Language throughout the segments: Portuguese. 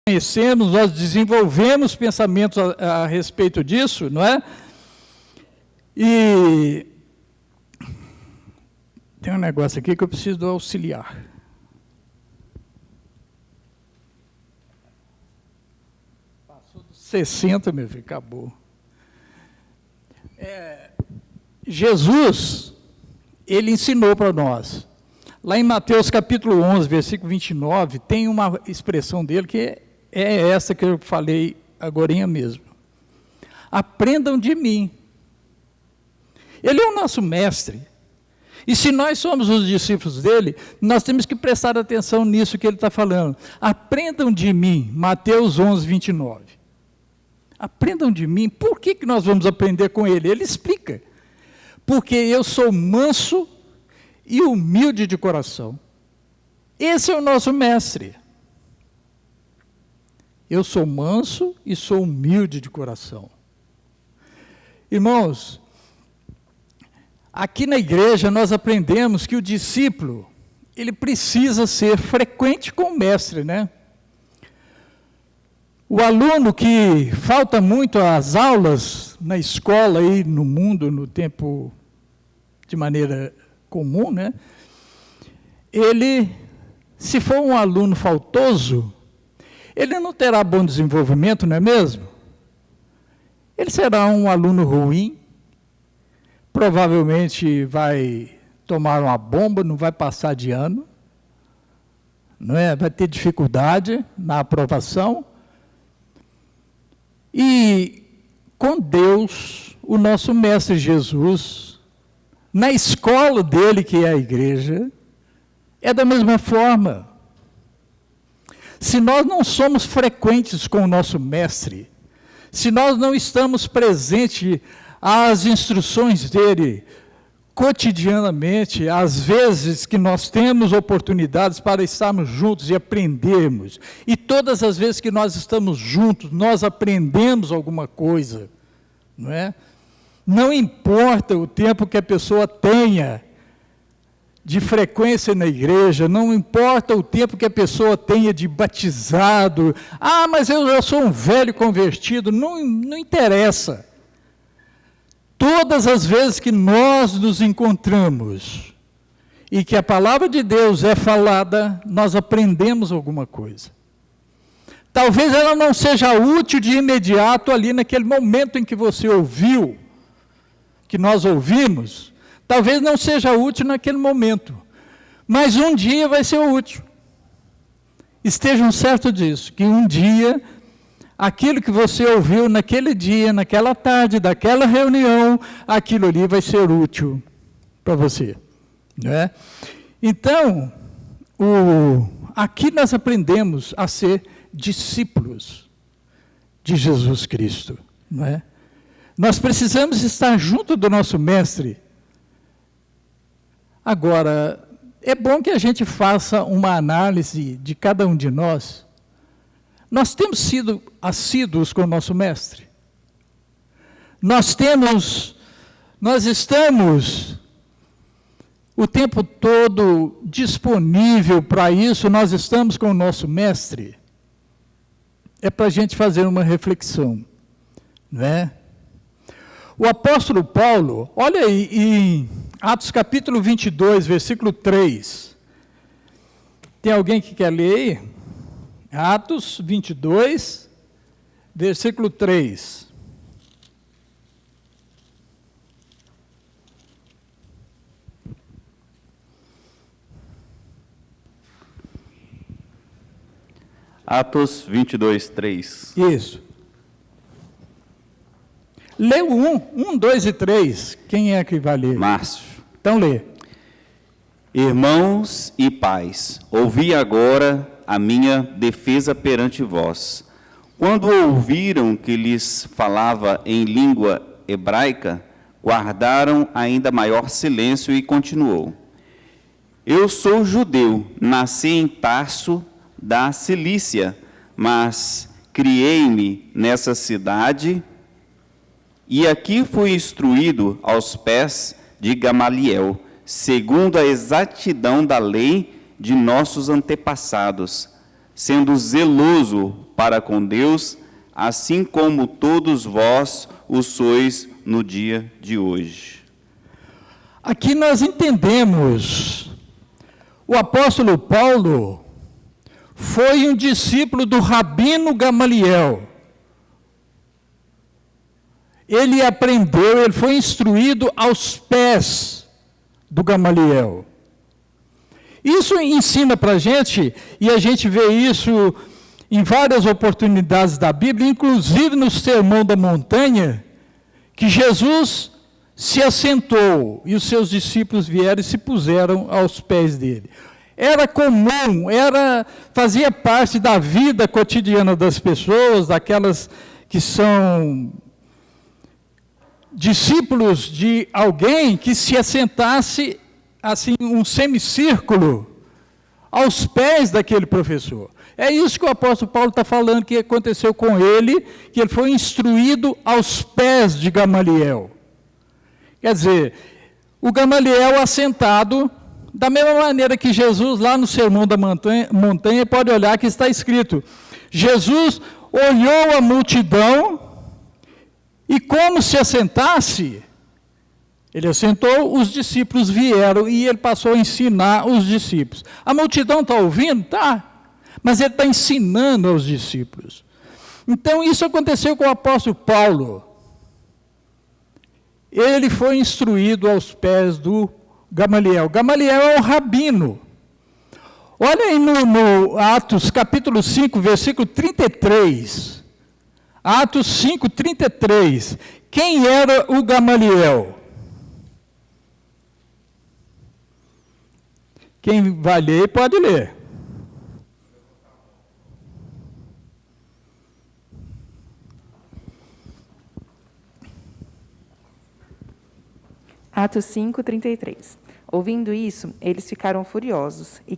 conhecemos, nós desenvolvemos pensamentos a respeito disso, não é? E tem um negócio aqui que eu preciso do auxiliar. Passou dos 60, meu filho, acabou. Jesus, ele ensinou para nós. Lá em Mateus capítulo 11, versículo 29, tem uma expressão dele que é essa que eu falei agorinha mesmo. Aprendam de mim. Ele é o nosso mestre. E se nós somos os discípulos dele, nós temos que prestar atenção nisso que ele está falando. Aprendam de mim, Mateus 11, 29. Aprendam de mim. Por que nós vamos aprender com ele? Ele explica. Porque eu sou manso e humilde de coração. Esse é o nosso mestre. Eu sou manso e sou humilde de coração. Irmãos, aqui na igreja nós aprendemos que o discípulo, ele precisa ser frequente com o mestre, né? O aluno que falta muito às aulas na escola e no mundo, no tempo de maneira comum, né? Ele, se for um aluno faltoso, ele não terá bom desenvolvimento, não é mesmo? Ele será um aluno ruim, provavelmente vai tomar uma bomba, não vai passar de ano, não é? Vai ter dificuldade na aprovação. E com Deus, o nosso Mestre Jesus, na escola dele, que é a igreja, é da mesma forma. Se nós não somos frequentes com o nosso Mestre, se nós não estamos presentes às instruções dele cotidianamente, às vezes que nós temos oportunidades para estarmos juntos e aprendermos, e todas as vezes que nós estamos juntos, nós aprendemos alguma coisa, não é? Não importa o tempo que a pessoa tenha de frequência na igreja, não importa o tempo que a pessoa tenha de batizado, mas eu já sou um velho convertido, não interessa. Todas as vezes que nós nos encontramos e que a palavra de Deus é falada, nós aprendemos alguma coisa. Talvez ela não seja útil de imediato ali naquele momento em que você ouviu, que nós ouvimos, talvez não seja útil naquele momento, mas um dia vai ser útil. Estejam certos disso, que um dia aquilo que você ouviu naquele dia, naquela tarde, daquela reunião, aquilo ali vai ser útil para você. Não é? Então, aqui nós aprendemos a ser discípulos de Jesus Cristo. Não é? Nós precisamos estar junto do nosso Mestre. Agora, é bom que a gente faça uma análise de cada um de nós. Nós temos sido assíduos com o nosso Mestre. Nós estamos o tempo todo disponível para isso, nós estamos com o nosso Mestre. É para a gente fazer uma reflexão, não é? O apóstolo Paulo, olha aí, em Atos capítulo 22, versículo 3. Tem alguém que quer ler aí? Atos 22, versículo 3. Atos 22, 3. Isso. Lê o 1, 2 e 3. Quem é que vai ler? Márcio. Então lê. Irmãos e pais, ouvi agora a minha defesa perante vós. Quando ouviram que lhes falava em língua hebraica, guardaram ainda maior silêncio e continuou. Eu sou judeu, nasci em Tarso da Cilícia, mas criei-me nessa cidade e aqui fui instruído aos pés de Gamaliel, segundo a exatidão da lei de nossos antepassados, sendo zeloso para com Deus, assim como todos vós o sois no dia de hoje. Aqui nós entendemos, o apóstolo Paulo foi um discípulo do Rabino Gamaliel. Ele aprendeu, ele foi instruído aos pés do Gamaliel. Isso ensina para a gente, e a gente vê isso em várias oportunidades da Bíblia, inclusive no Sermão da Montanha, que Jesus se assentou e os seus discípulos vieram e se puseram aos pés dele. Era comum, fazia parte da vida cotidiana das pessoas, daquelas que são discípulos de alguém que se assentasse assim um semicírculo aos pés daquele professor. É isso que o apóstolo Paulo está falando que aconteceu com ele, que ele foi instruído aos pés de Gamaliel. Quer dizer, o Gamaliel assentado, da mesma maneira que Jesus, lá no Sermão da Montanha, pode olhar que está escrito, Jesus olhou a multidão e como se assentasse, ele assentou, os discípulos vieram e ele passou a ensinar os discípulos. A multidão está ouvindo? Está. Mas ele está ensinando aos discípulos. Então, isso aconteceu com o apóstolo Paulo. Ele foi instruído aos pés do Gamaliel. Gamaliel é o rabino. Olha aí no Atos, capítulo 5, versículo 33. Atos 5, 33. Quem era o Gamaliel? Quem vai ler, pode ler. Atos 5, 33. Ouvindo isso, eles ficaram furiosos e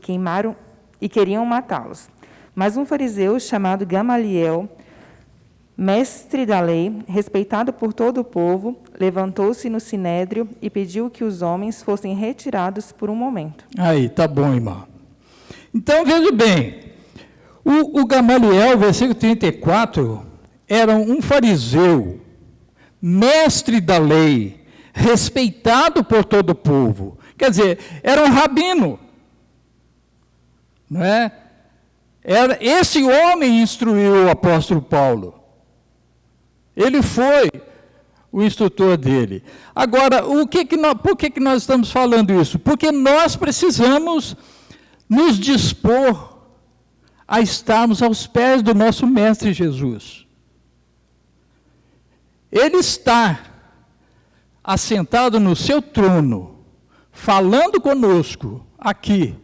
queriam matá-los. Mas um fariseu chamado Gamaliel, mestre da lei, respeitado por todo o povo, levantou-se no sinédrio e pediu que os homens fossem retirados por um momento. Aí, tá bom, irmão. Então, veja bem, o Gamaliel, versículo 34, era um fariseu, mestre da lei, respeitado por todo o povo. Quer dizer, era um rabino. Não é? Esse homem instruiu o apóstolo Paulo. Ele foi o instrutor dele. Agora, por que nós estamos falando isso? Porque nós precisamos nos dispor a estarmos aos pés do nosso Mestre Jesus. Ele está assentado no seu trono, falando conosco aqui.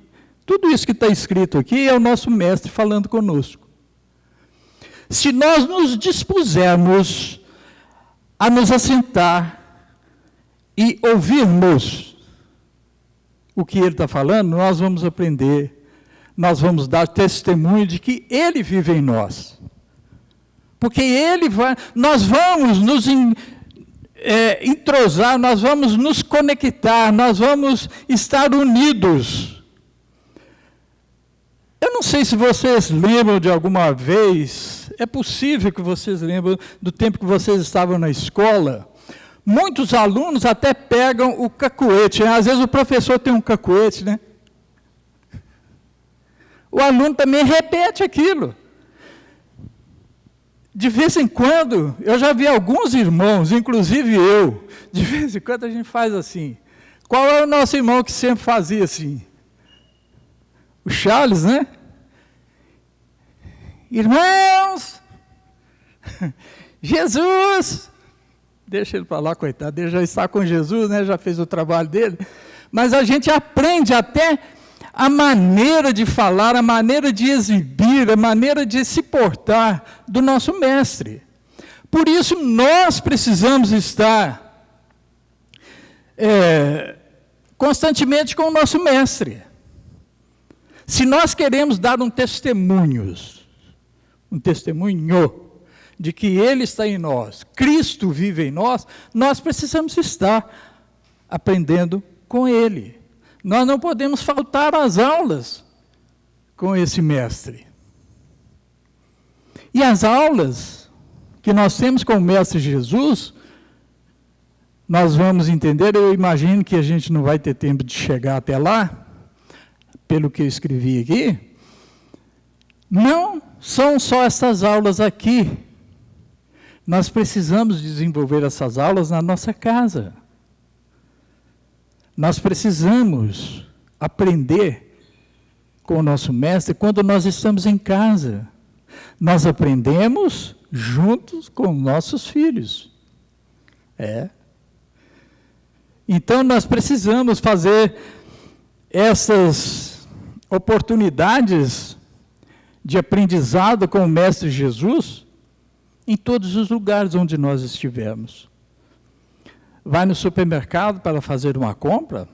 Tudo isso que está escrito aqui é o nosso Mestre falando conosco. Se nós nos dispusermos a nos assentar e ouvirmos o que ele está falando, nós vamos aprender, nós vamos dar testemunho de que ele vive em nós. Porque nós vamos nos entrosar, nós vamos nos conectar, nós vamos estar unidos. Eu não sei se vocês lembram de alguma vez, é possível que vocês lembrem do tempo que vocês estavam na escola. Muitos alunos até pegam o cacuete, né? Às vezes o professor tem um cacuete, né? O aluno também repete aquilo. De vez em quando, eu já vi alguns irmãos, inclusive eu, de vez em quando a gente faz assim. Qual é o nosso irmão que sempre fazia assim? O Charles, né? Irmãos, Jesus, deixa ele para lá, coitado, ele já está com Jesus, né? Já fez o trabalho dele, mas a gente aprende até a maneira de falar, a maneira de exibir, a maneira de se portar do nosso mestre. Por isso nós precisamos estar constantemente com o nosso mestre. Se nós queremos dar um testemunho de que Ele está em nós, Cristo vive em nós, nós precisamos estar aprendendo com Ele. Nós não podemos faltar às aulas com esse mestre. E as aulas que nós temos com o Mestre Jesus, nós vamos entender, eu imagino que a gente não vai ter tempo de chegar até lá, pelo que eu escrevi aqui, não são só essas aulas aqui. Nós precisamos desenvolver essas aulas na nossa casa. Nós precisamos aprender com o nosso mestre quando nós estamos em casa. Nós aprendemos juntos com nossos filhos. Então, nós precisamos fazer essas oportunidades de aprendizado com o Mestre Jesus em todos os lugares onde nós estivermos. Vai no supermercado para fazer uma compra,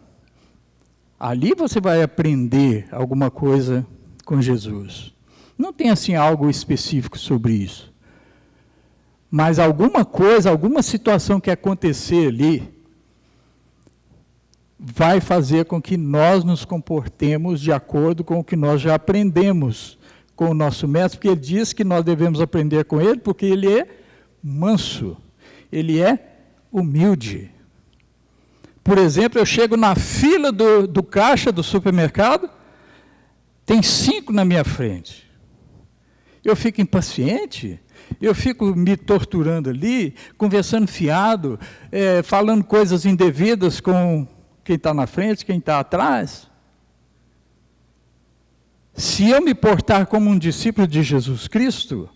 ali você vai aprender alguma coisa com Jesus. Não tem assim algo específico sobre isso. Mas alguma coisa, alguma situação que acontecer ali, vai fazer com que nós nos comportemos de acordo com o que nós já aprendemos com o nosso mestre, porque ele diz que nós devemos aprender com ele, porque ele é manso, ele é humilde. Por exemplo, eu chego na fila do caixa do supermercado, tem 5 na minha frente. Eu fico impaciente, eu fico me torturando ali, conversando fiado, falando coisas indevidas com quem está na frente, quem está atrás. Se eu me portar como um discípulo de Jesus Cristo,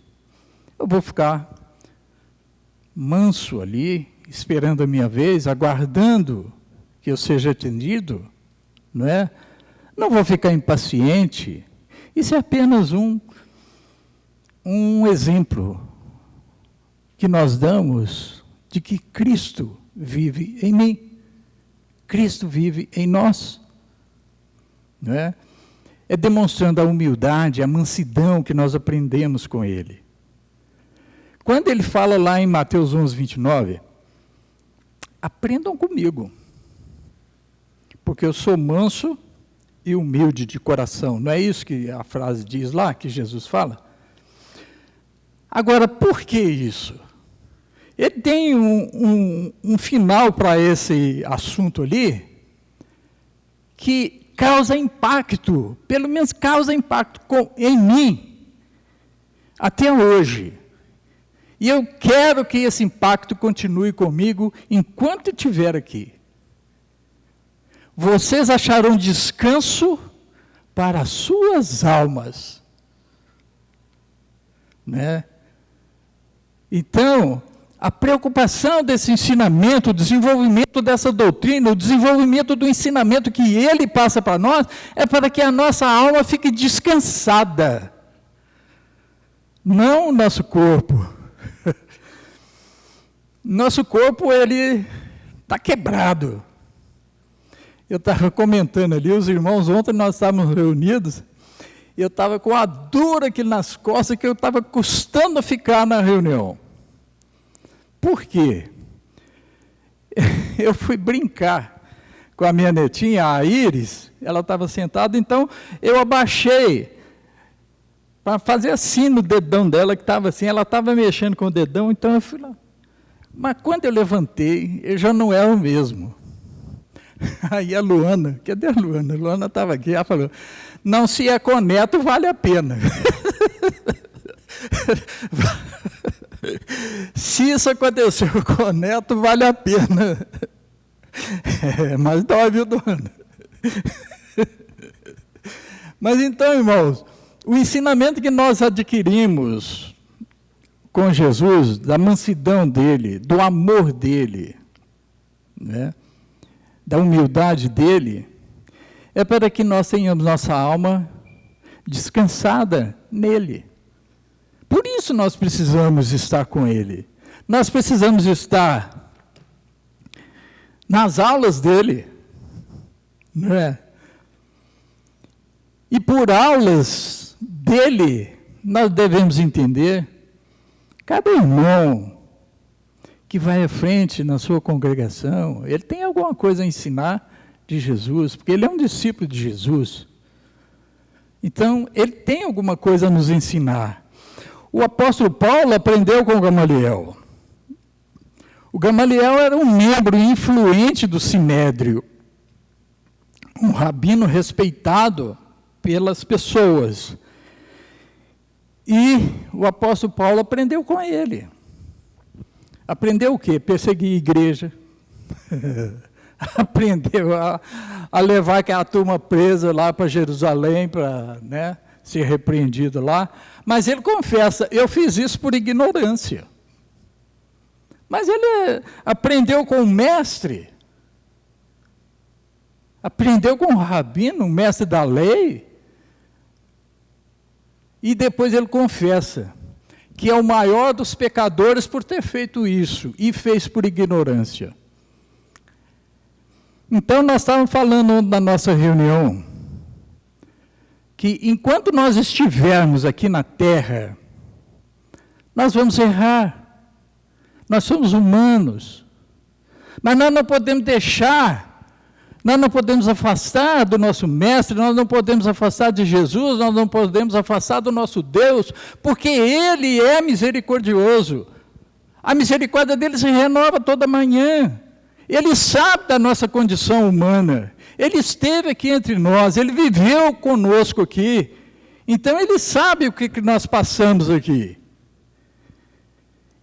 eu vou ficar manso ali, esperando a minha vez, aguardando que eu seja atendido, não é? Não vou ficar impaciente. Isso é apenas um exemplo que nós damos de que Cristo vive em mim. Cristo vive em nós. Não é? É demonstrando a humildade, a mansidão que nós aprendemos com Ele. Quando Ele fala lá em Mateus 11, 29, aprendam comigo, porque eu sou manso e humilde de coração. Não é isso que a frase diz lá, que Jesus fala? Agora, por que isso? Ele tem um final para esse assunto ali, que causa impacto, pelo menos causa impacto em mim, até hoje. E eu quero que esse impacto continue comigo enquanto eu estiver aqui. Vocês acharão descanso para as suas almas. Né? Então, a preocupação desse ensinamento, o desenvolvimento dessa doutrina, o desenvolvimento do ensinamento que ele passa para nós, é para que a nossa alma fique descansada. Não o nosso corpo. Nosso corpo, ele está quebrado. Eu estava comentando ali, os irmãos, ontem nós estávamos reunidos, e eu estava com a dor aqui nas costas, que eu estava custando a ficar na reunião. Por quê? Eu fui brincar com a minha netinha, a Iris, ela estava sentada, então eu abaixei para fazer assim no dedão dela, que estava assim, ela estava mexendo com o dedão, então eu fui lá. Mas quando eu levantei, eu já não era o mesmo. Aí a Luana, cadê a Luana? A Luana estava aqui, ela falou, não, se é com neto, vale a pena. Se isso aconteceu com o neto, vale a pena. Mas dói, viu, dona? Mas então, irmãos, o ensinamento que nós adquirimos com Jesus, da mansidão dele, do amor dele, né, da humildade dele, é para que nós tenhamos nossa alma descansada nele. Por isso nós precisamos estar com ele. Nós precisamos estar nas aulas dele, não é? E por aulas dele, nós devemos entender, cada irmão que vai à frente na sua congregação, ele tem alguma coisa a ensinar de Jesus, porque ele é um discípulo de Jesus. Então, ele tem alguma coisa a nos ensinar. O apóstolo Paulo aprendeu com Gamaliel. O Gamaliel era um membro influente do Sinédrio, um rabino respeitado pelas pessoas. E o apóstolo Paulo aprendeu com ele. Aprendeu o quê? Perseguir a igreja. Aprendeu a levar aquela turma presa lá para Jerusalém, para, né, ser repreendido lá. Mas ele confessa, eu fiz isso por ignorância. Mas ele aprendeu com o mestre, aprendeu com o rabino, o mestre da lei, e depois ele confessa que é o maior dos pecadores por ter feito isso, e fez por ignorância. Então, nós estávamos falando na nossa reunião, que enquanto nós estivermos aqui na Terra, nós vamos errar. Nós somos humanos. Mas nós não podemos deixar, nós não podemos afastar do nosso Mestre, nós não podemos afastar de Jesus, nós não podemos afastar do nosso Deus, porque Ele é misericordioso. A misericórdia dele se renova toda manhã. Ele sabe da nossa condição humana. Ele esteve aqui entre nós, Ele viveu conosco aqui. Então, Ele sabe o que nós passamos aqui.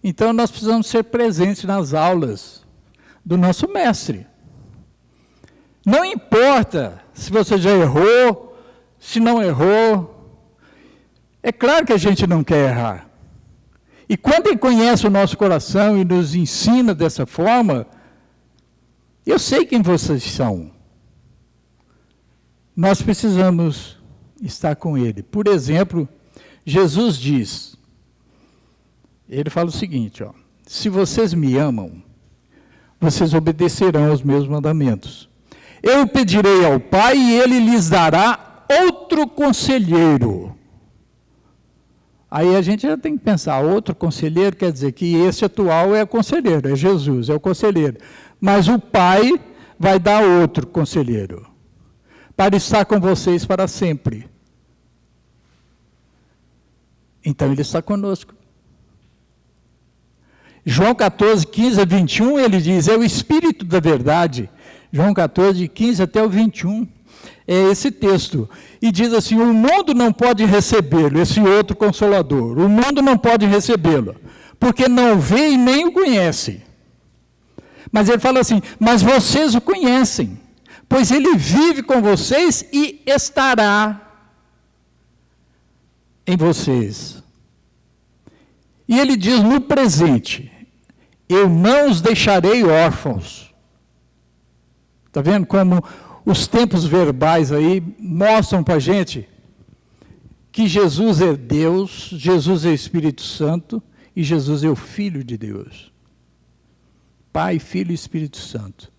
Então, nós precisamos ser presentes nas aulas do nosso mestre. Não importa se você já errou, se não errou. É claro que a gente não quer errar. E quando Ele conhece o nosso coração e nos ensina dessa forma, eu sei quem vocês são. Nós precisamos estar com Ele. Por exemplo, Jesus diz, Ele fala o seguinte, ó, se vocês me amam, vocês obedecerão aos meus mandamentos. Eu pedirei ao Pai e Ele lhes dará outro conselheiro. Aí a gente já tem que pensar, outro conselheiro quer dizer que esse atual é conselheiro, é Jesus, é o conselheiro. Mas o Pai vai dar outro conselheiro, para estar com vocês para sempre. Então Ele está conosco. João 14, 15 a 21, ele diz, é o Espírito da verdade. João 14, 15 até o 21, é esse texto. E diz assim, o mundo não pode recebê-lo, esse outro Consolador. O mundo não pode recebê-lo, porque não vê e nem o conhece. Mas ele fala assim, mas vocês o conhecem, pois ele vive com vocês e estará em vocês. E ele diz no presente, eu não os deixarei órfãos. Está vendo como os tempos verbais aí mostram para a gente que Jesus é Deus, Jesus é Espírito Santo e Jesus é o Filho de Deus. Pai, Filho e Espírito Santo.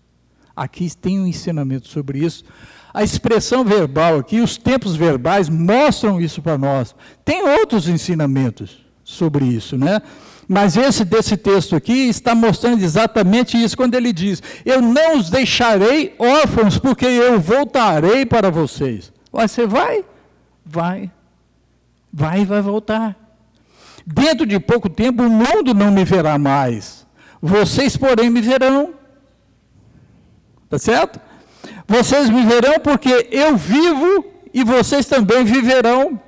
Aqui tem um ensinamento sobre isso. A expressão verbal aqui, os tempos verbais mostram isso para nós. Tem outros ensinamentos sobre isso, né? Mas esse desse texto aqui está mostrando exatamente isso, quando ele diz, eu não os deixarei órfãos, porque eu voltarei para vocês. Você vai? Vai e vai voltar. Dentro de pouco tempo o mundo não me verá mais. Vocês, porém, me verão. Está certo? Vocês me verão porque eu vivo e vocês também viverão.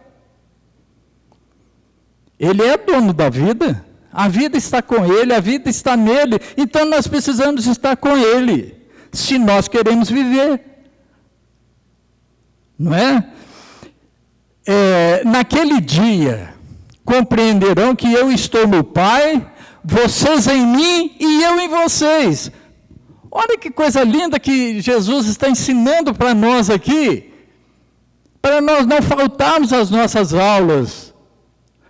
Ele é dono da vida. A vida está com Ele, a vida está nele. Então nós precisamos estar com Ele, se nós queremos viver. Não é? Naquele dia, compreenderão que eu estou no Pai, vocês em mim e eu em vocês. Olha que coisa linda que Jesus está ensinando para nós aqui, para nós não faltarmos às nossas aulas,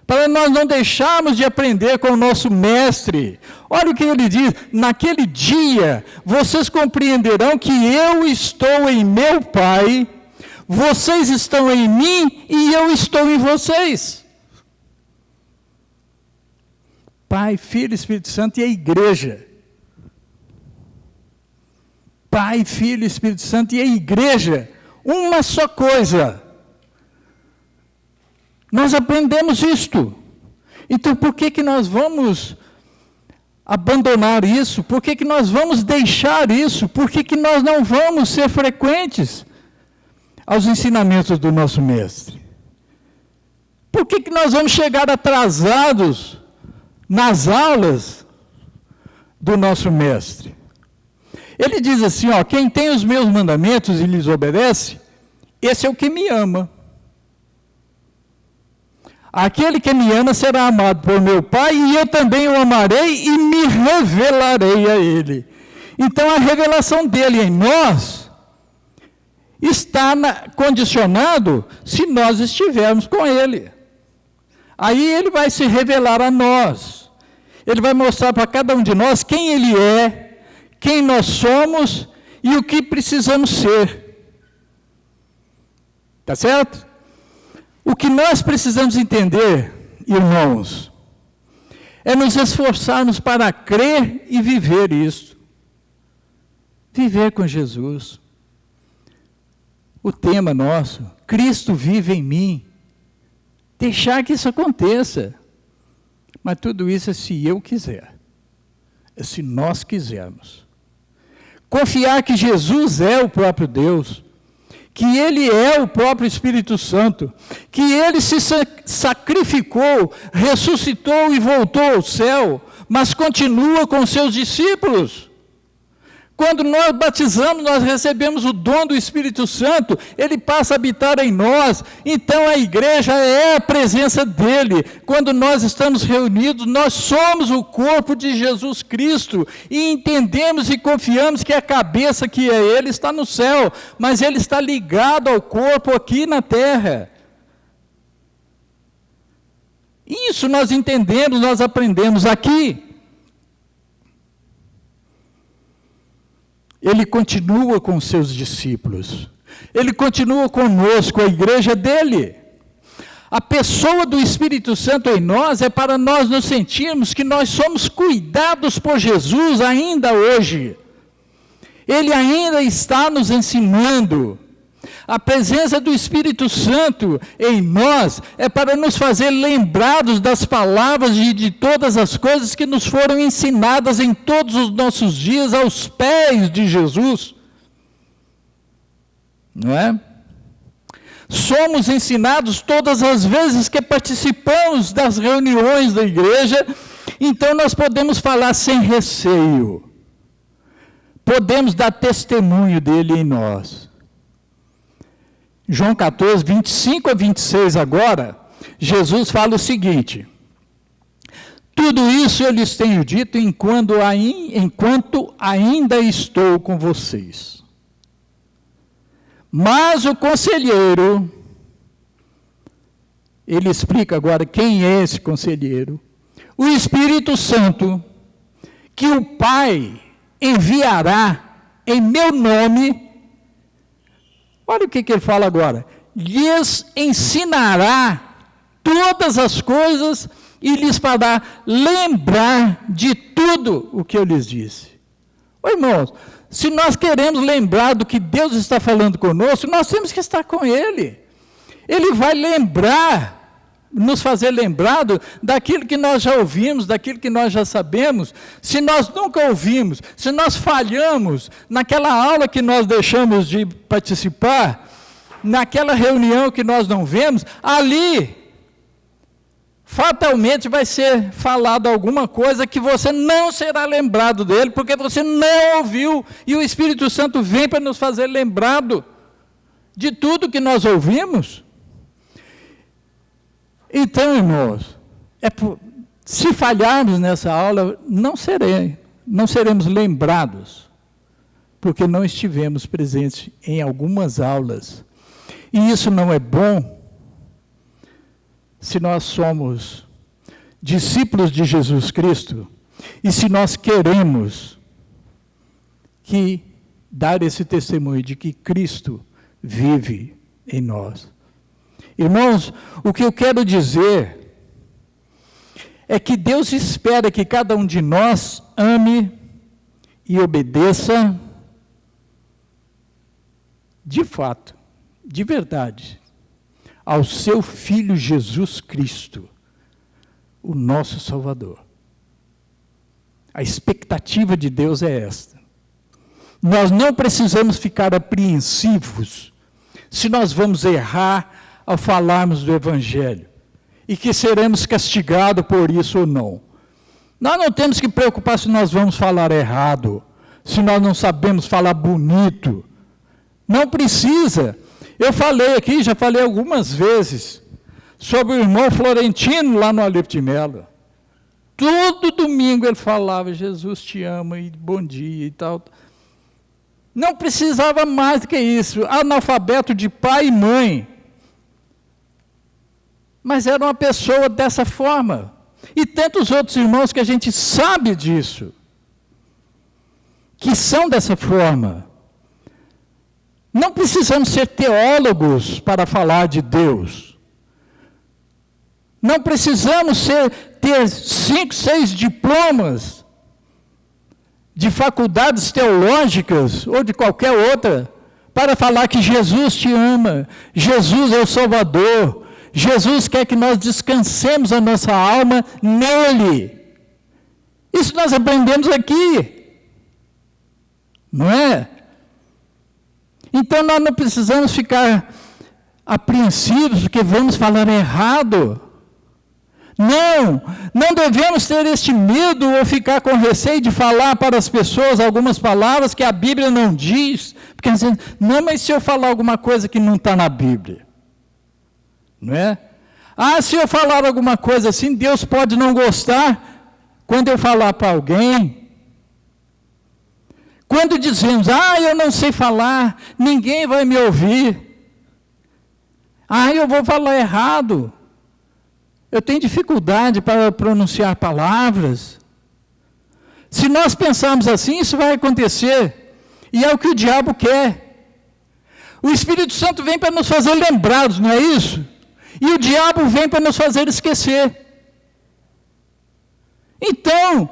para nós não deixarmos de aprender com o nosso mestre. Olha o que ele diz, naquele dia, vocês compreenderão que eu estou em meu Pai, vocês estão em mim e eu estou em vocês. Pai, Filho e Espírito Santo e a igreja. Pai, Filho e Espírito Santo e a igreja. Uma só coisa. Nós aprendemos isto. Então, por que nós vamos abandonar isso? Por que nós vamos deixar isso? Por que nós não vamos ser frequentes aos ensinamentos do nosso mestre? Por que nós vamos chegar atrasados nas aulas do nosso mestre? Ele diz assim, ó, quem tem os meus mandamentos e lhes obedece, esse é o que me ama. Aquele que me ama será amado por meu Pai, e eu também o amarei e me revelarei a ele. Então, a revelação dele em nós está condicionado se nós estivermos com ele. Aí ele vai se revelar a nós. Ele vai mostrar para cada um de nós quem ele é, quem nós somos e o que precisamos ser. Tá certo? O que nós precisamos entender, irmãos, é nos esforçarmos para crer e viver isso. Viver com Jesus. O tema nosso, Cristo vive em mim. Deixar que isso aconteça. Mas tudo isso é se eu quiser. É se nós quisermos. Confiar que Jesus é o próprio Deus. Que Ele é o próprio Espírito Santo, que Ele se sacrificou, ressuscitou e voltou ao céu, mas continua com seus discípulos. Quando nós batizamos, nós recebemos o dom do Espírito Santo, ele passa a habitar em nós, então a igreja é a presença dele. Quando nós estamos reunidos, nós somos o corpo de Jesus Cristo, e entendemos e confiamos que a cabeça que é ele está no céu, mas ele está ligado ao corpo aqui na terra. Isso nós entendemos, nós aprendemos aqui. Ele continua com seus discípulos. Ele continua conosco, a igreja dele. A pessoa do Espírito Santo em nós é para nós nos sentirmos que nós somos cuidados por Jesus ainda hoje. Ele ainda está nos ensinando. A presença do Espírito Santo em nós é para nos fazer lembrados das palavras e de todas as coisas que nos foram ensinadas em todos os nossos dias aos pés de Jesus. Não é? Somos ensinados todas as vezes que participamos das reuniões da igreja, então nós podemos falar sem receio. Podemos dar testemunho dele em nós. João 14, 25 a 26 agora, Jesus fala o seguinte: tudo isso eu lhes tenho dito enquanto ainda estou com vocês. Mas o conselheiro, ele explica agora quem é esse conselheiro, o Espírito Santo, que o Pai enviará em meu nome. Olha o que ele fala agora. Lhes ensinará todas as coisas e lhes fará lembrar de tudo o que eu lhes disse. Ô, irmãos, se nós queremos lembrar do que Deus está falando conosco, nós temos que estar com Ele. Ele vai lembrar, nos fazer lembrado daquilo que nós já ouvimos, daquilo que nós já sabemos. Se nós nunca ouvimos, se nós falhamos naquela aula que nós deixamos de participar, naquela reunião que nós não vemos, ali fatalmente vai ser falado alguma coisa que você não será lembrado dele, porque você não ouviu, e o Espírito Santo vem para nos fazer lembrado de tudo que nós ouvimos. Então, irmãos, se falharmos nessa aula, não seremos lembrados, porque não estivemos presentes em algumas aulas. E isso não é bom se nós somos discípulos de Jesus Cristo e se nós queremos dar esse testemunho de que Cristo vive em nós. Irmãos, o que eu quero dizer é que Deus espera que cada um de nós ame e obedeça de fato, de verdade, ao seu Filho Jesus Cristo, o nosso Salvador. A expectativa de Deus é esta. Nós não precisamos ficar apreensivos se nós vamos errar ao falarmos do Evangelho e que seremos castigados por isso ou não. Nós não temos que preocupar se nós vamos falar errado, se nós não sabemos falar bonito. Não precisa. Eu falei aqui, já falei algumas vezes, sobre o irmão Florentino lá no Alípio de Melo. Todo domingo ele falava, Jesus te ama, e bom dia e tal. Não precisava mais do que isso. Analfabeto de pai e mãe. Mas era uma pessoa dessa forma. E tantos outros irmãos que a gente sabe disso, que são dessa forma. Não precisamos ser teólogos para falar de Deus. Não precisamos ter 5, 6 diplomas de faculdades teológicas ou de qualquer outra para falar que Jesus te ama, Jesus é o Salvador, Jesus quer que nós descansemos a nossa alma nele. Isso nós aprendemos aqui, não é? Então nós não precisamos ficar apreensivos porque vamos falar errado. Não devemos ter este medo ou ficar com receio de falar para as pessoas algumas palavras que a Bíblia não diz. Porque não, mas se eu falar alguma coisa que não está na Bíblia, não é? Se eu falar alguma coisa assim, Deus pode não gostar quando eu falar para alguém. Quando dizemos, eu não sei falar, ninguém vai me ouvir. Eu vou falar errado. Eu tenho dificuldade para pronunciar palavras. Se nós pensarmos assim, isso vai acontecer. E é o que o diabo quer. O Espírito Santo vem para nos fazer lembrados, não é isso? E o diabo vem para nos fazer esquecer. Então,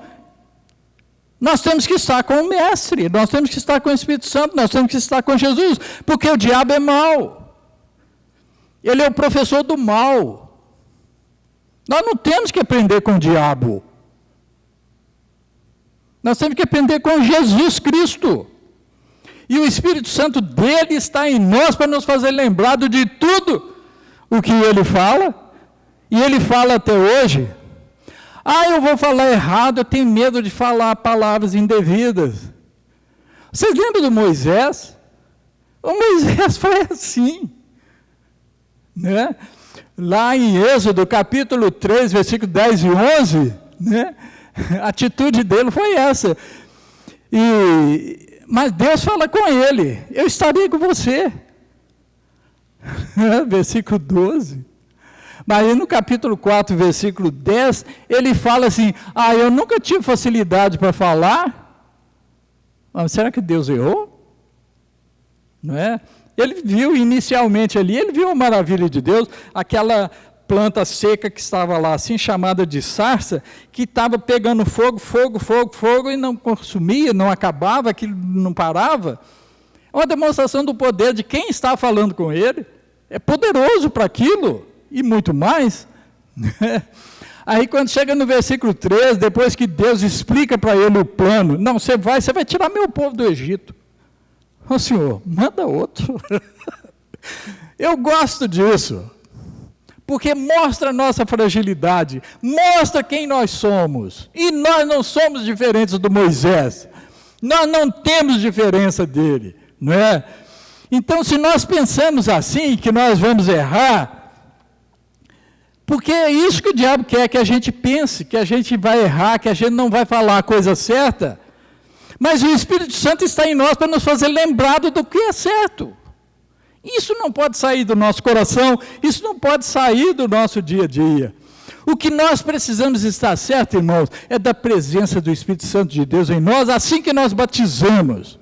nós temos que estar com o Mestre, nós temos que estar com o Espírito Santo, nós temos que estar com Jesus, porque o diabo é mau. Ele é o professor do mal. Nós não temos que aprender com o diabo. Nós temos que aprender com Jesus Cristo. E o Espírito Santo dele está em nós para nos fazer lembrado de tudo o que ele fala. E ele fala até hoje. Eu vou falar errado, eu tenho medo de falar palavras indevidas. Vocês lembram do Moisés? O Moisés foi assim, né? Lá em Êxodo, capítulo 3, versículo 10 e 11, né? A atitude dele foi essa. Mas Deus fala com ele, eu estarei com você. Versículo 12. Mas no capítulo 4, versículo 10, ele fala assim, eu nunca tive facilidade para falar. Mas será que Deus errou? Não é? Ele viu inicialmente ali, ele viu a maravilha de Deus, aquela planta seca que estava lá, assim, chamada de sarça, que estava pegando fogo, e não consumia, não acabava, aquilo não parava. É uma demonstração do poder de quem está falando com ele. É poderoso para aquilo, e muito mais. Aí quando chega no versículo 13, depois que Deus explica para ele o plano, não, você vai tirar meu povo do Egito. Senhor, manda outro. Eu gosto disso, porque mostra a nossa fragilidade, mostra quem nós somos, e nós não somos diferentes do Moisés, nós não temos diferença dele, não é? Então, se nós pensamos assim, que nós vamos errar, porque é isso que o diabo quer, que a gente pense, que a gente vai errar, que a gente não vai falar a coisa certa. Mas o Espírito Santo está em nós para nos fazer lembrado do que é certo. Isso não pode sair do nosso coração, isso não pode sair do nosso dia a dia. O que nós precisamos estar certo, irmãos, é da presença do Espírito Santo de Deus em nós, assim que nós batizamos.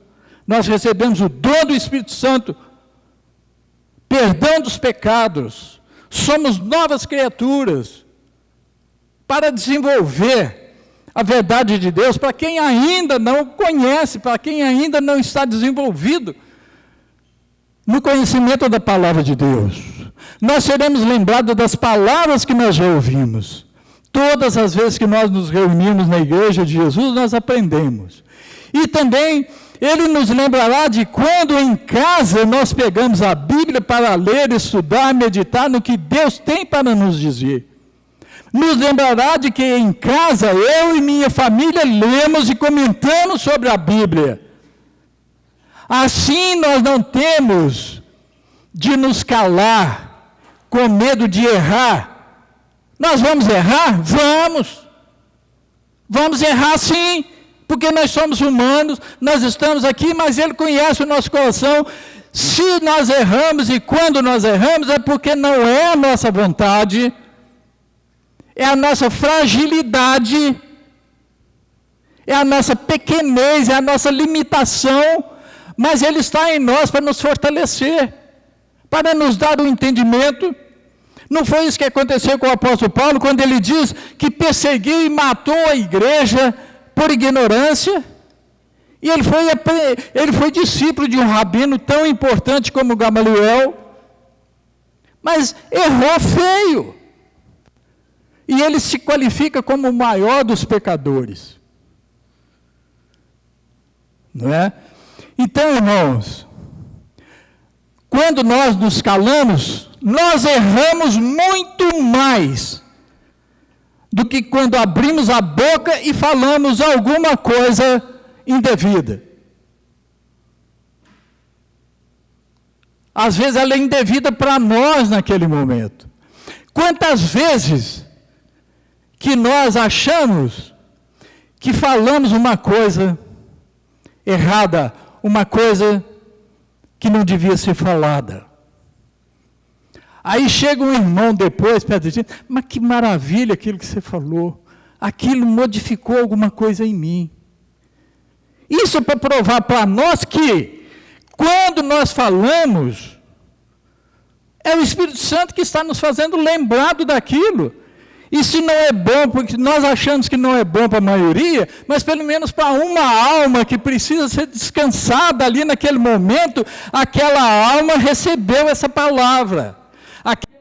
Nós recebemos o dom do Espírito Santo, perdão dos pecados, somos novas criaturas, para desenvolver a verdade de Deus, para quem ainda não conhece, para quem ainda não está desenvolvido no conhecimento da palavra de Deus. Nós seremos lembrados das palavras que nós já ouvimos. Todas as vezes que nós nos reunimos na igreja de Jesus, nós aprendemos. E também ele nos lembrará de quando em casa nós pegamos a Bíblia para ler, estudar, meditar no que Deus tem para nos dizer. Nos lembrará de que em casa eu e minha família lemos e comentamos sobre a Bíblia. Assim nós não temos de nos calar com medo de errar. Nós vamos errar? Vamos. Vamos errar sim, porque nós somos humanos, nós estamos aqui, mas Ele conhece o nosso coração. Se nós erramos e quando nós erramos é porque não é a nossa vontade, é a nossa fragilidade, é a nossa pequenez, é a nossa limitação, mas Ele está em nós para nos fortalecer, para nos dar o entendimento. Não foi isso que aconteceu com o apóstolo Paulo, quando ele diz que perseguiu e matou a igreja por ignorância? E ele foi discípulo de um rabino tão importante como Gamaliel, mas errou feio. E ele se qualifica como o maior dos pecadores. Não é? Então, irmãos, quando nós nos calamos, nós erramos muito mais do que quando abrimos a boca e falamos alguma coisa indevida. Às vezes ela é indevida para nós naquele momento. Quantas vezes que nós achamos que falamos uma coisa errada, uma coisa que não devia ser falada. Aí chega um irmão depois, perto de gente, mas que maravilha aquilo que você falou. Aquilo modificou alguma coisa em mim. Isso é para provar para nós que, quando nós falamos, é o Espírito Santo que está nos fazendo lembrado daquilo. E se não é bom, porque nós achamos que não é bom para a maioria, mas pelo menos para uma alma que precisa ser descansada ali naquele momento, aquela alma recebeu essa palavra. Aquela